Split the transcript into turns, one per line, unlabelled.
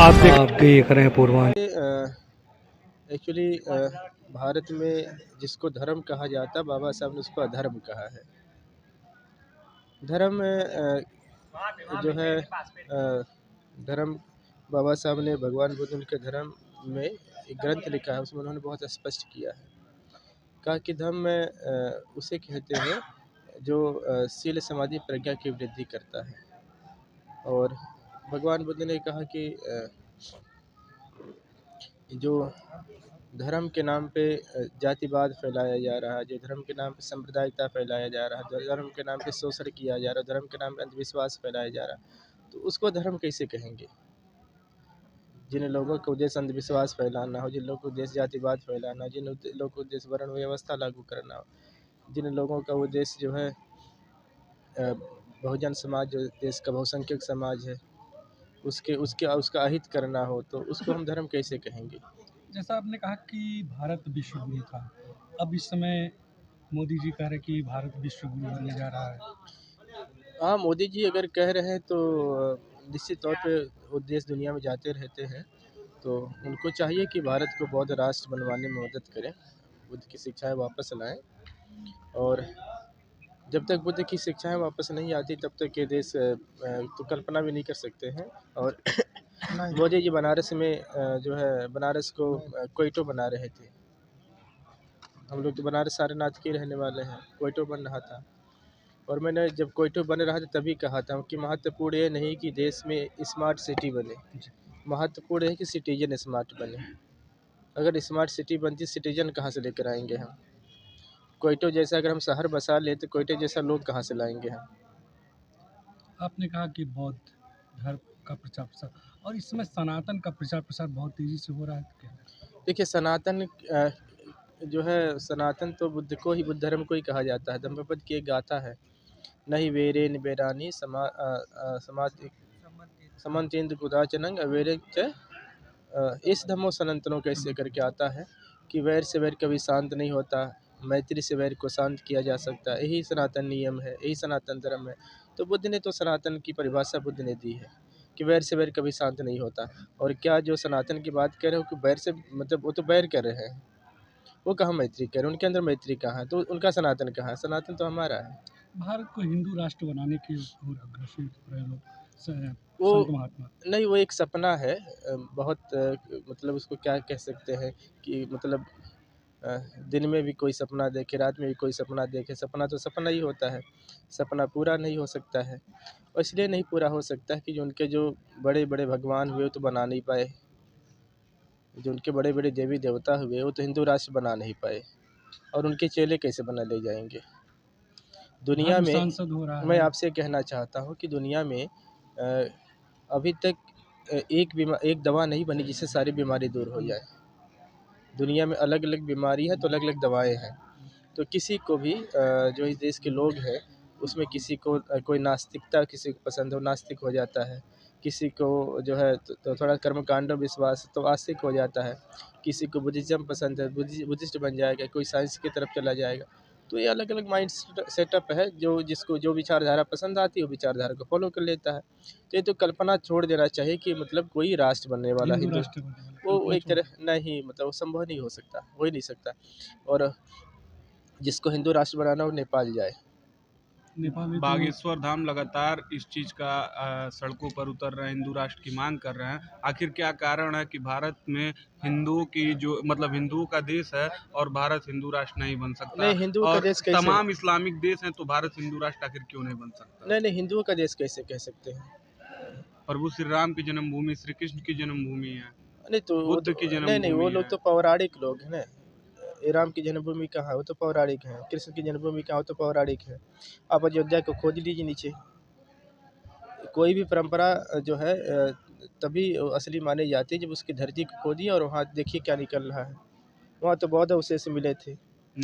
आप देख रहे हैं पूर्वांचल।
एक्चुअली भारत में जिसको धर्म कहा जाता है, बाबा साहब ने उसको अधर्म कहा है। धर्म जो है धर्म बाबा साहब ने भगवान बुद्ध के धर्म में एक ग्रंथ लिखा है, उसमें उन्होंने बहुत स्पष्ट किया है। कहा कि धर्म में उसे कहते हैं जो शील समाधि प्रज्ञा की वृद्धि करता है। और भगवान बुद्ध ने कहा कि जो धर्म के नाम पे जातिवाद फैलाया जा रहा है, जो धर्म के नाम पे सांप्रदायिकता फैलाया जा रहा है, जो धर्म के नाम पे शोषण किया जा रहा है, धर्म के नाम पे अंधविश्वास फैलाया जा रहा है, तो उसको धर्म कैसे कहेंगे? जिन लोगों का उद्देश्य अंधविश्वास फैलाना हो, जिन लोगों का उद्देश्य जातिवाद फैलाना हो, जिन लोगों का उद्देश्य वर्ण व्यवस्था लागू करना हो, जिन लोगों का उद्देश्य जो है बहुजन समाज, जो देश का बहुसंख्यक समाज है, उसका अहित करना हो, तो उसको हम धर्म कैसे कहेंगे?
जैसा आपने कहा कि भारत विश्व गुरु था, अब इस समय मोदी जी कह रहे कि भारत विश्व गुरु बनने जा रहा है।
हाँ, मोदी जी अगर कह रहे हैं तो निश्चित तौर पे वो देश दुनिया में जाते रहते हैं, तो उनको चाहिए कि भारत को बौद्ध राष्ट्र बनवाने में मदद करें, बुद्ध की शिक्षाएं वापस लाएं। और जब तक बुद्ध की शिक्षाएं वापस नहीं आती तब तक ये देश तो कल्पना भी नहीं कर सकते हैं। और मोदी जी बनारस में जो है बनारस को क्वेटो बना रहे थे। हम लोग तो बनारस सारनाथ के रहने वाले हैं, क्वेटो बन रहा था। और मैंने जब क्वेटो बन रहा था तभी कहा था कि महत्वपूर्ण ये नहीं कि देश में स्मार्ट सिटी बने, महत्वपूर्ण है कि सिटीजन स्मार्ट बने। अगर स्मार्ट सिटी बनती, सिटीजन कहाँ से लेकर आएंगे हम? क्वेटो जैसा अगर हम शहर बसा ले तो क्वेटो जैसा लोग कहाँ से लाएंगे हम?
आपने कहा कि बौद्ध धर्म का प्रचार प्रसार और इस समय सनातन का प्रचार प्रसार बहुत तेजी से हो रहा है क्या?
देखिए, सनातन जो है, सनातन तो बुद्ध को ही, बुद्ध धर्म को ही कहा जाता है। धम्मपद की एक गाथा है, नहीं वेरे निबेरानी समाज समन्तेन्द्र कुदाचनंग अवेरे च इस धम्मो सनातनों कैसे करके आता है कि वैर से वैर कभी शांत नहीं होता, मैत्री से वैर को शांत किया जा सकता है। यही सनातन नियम है, यही सनातन धर्म है। तो बुद्ध ने तो सनातन की परिभाषा बुद्ध ने दी है कि वैर से वैर कभी शांत नहीं होता। और क्या जो सनातन की बात कर रहे हो कि वैर से, मतलब वो तो वैर कर रहे हैं, वो कहाँ मैत्री कर रहे हैं? उनके अंदर मैत्री कहाँ है? तो उनका सनातन कहाँ है? सनातन तो हमारा है।
भारत को हिंदू राष्ट्र बनाने की ओर अग्रसर हो रहे लोग
वो
संत महात्मा।
नहीं, वो एक सपना है। बहुत मतलब उसको क्या कह सकते हैं कि मतलब दिन में भी कोई सपना देखे, रात में भी कोई सपना देखे, सपना तो सपना ही होता है, सपना पूरा नहीं हो सकता है। और इसलिए नहीं पूरा हो सकता है कि जो उनके जो बड़े बड़े भगवान हुए वो तो बना नहीं पाए, जो उनके बड़े बड़े देवी देवता हुए वो तो हिंदू राष्ट्र बना नहीं पाए, और उनके चेले कैसे बना ले जाएंगे दुनिया में?
सांसद हो रहा
मैं
है।
आपसे कहना चाहता हूँ कि दुनिया में अभी तक एक दवा नहीं बनी जिससे सारी बीमारी दूर हो जाए। दुनिया में अलग अलग बीमारी है तो अलग अलग दवाएं हैं। तो किसी को भी जो इस देश के लोग हैं उसमें किसी को कोई नास्तिकता किसी को पसंद हो, नास्तिक हो जाता है। किसी को जो है तो थोड़ा कर्मकांड विश्वास तो आस्तिक हो जाता है। किसी को बुद्धिज़्म पसंद है, बुद्धिस्ट बन जाएगा, कोई साइंस की तरफ चला जाएगा। तो ये अलग अलग माइंड सेटअप है, जो जिसको जो विचारधारा पसंद आती है वो विचारधारा को फॉलो कर लेता है। तो ये तो कल्पना छोड़ देना चाहिए कि मतलब कोई राष्ट्र बनने वाला
हिंदू
हिंदू,
राष्ट्र बनने वाला
वो
कल्पना
एक
छोड़।
तरह नहीं, मतलब वो संभव नहीं हो सकता, हो ही नहीं सकता। और जिसको हिंदू राष्ट्र बनाना हो नेपाल जाए।
नेपाल में तो
बागेश्वर धाम लगातार इस चीज़ का सड़कों पर उतर रहे हैं, हिंदू राष्ट्र की मांग कर रहे हैं। आखिर क्या कारण है कि भारत में हिंदुओं की जो मतलब हिंदुओं का देश है और भारत हिंदू राष्ट्र नहीं बन सकता?
नहीं, हिंदुओं का
और
देश कैसे?
तमाम इस्लामिक देश हैं तो भारत हिंदू राष्ट्र आखिर क्यों नहीं बन सकता?
नहीं, हिंदुओं का देश कैसे कह सकते हैं?
प्रभु श्री राम की जन्मभूमि, श्री कृष्ण की जन्मभूमि है,
नहीं तो
बुद्ध की
नहीं, वो
जन्मभूमि
लोग
है।
तो पौराणिक लोग हैं ना। ये राम की जन्मभूमि कहाँ है? वो तो पौराणिक है। कृष्ण की जन्मभूमि कहाँ? वो तो पौराणिक है। आप अयोध्या को खोज लीजिए नीचे। कोई भी परंपरा जो है तभी असली मानी जाती है जब उसकी धरती को खोदिए और वहाँ देखिए क्या निकल रहा है। वहाँ तो बौद्ध अवशेष मिले थे।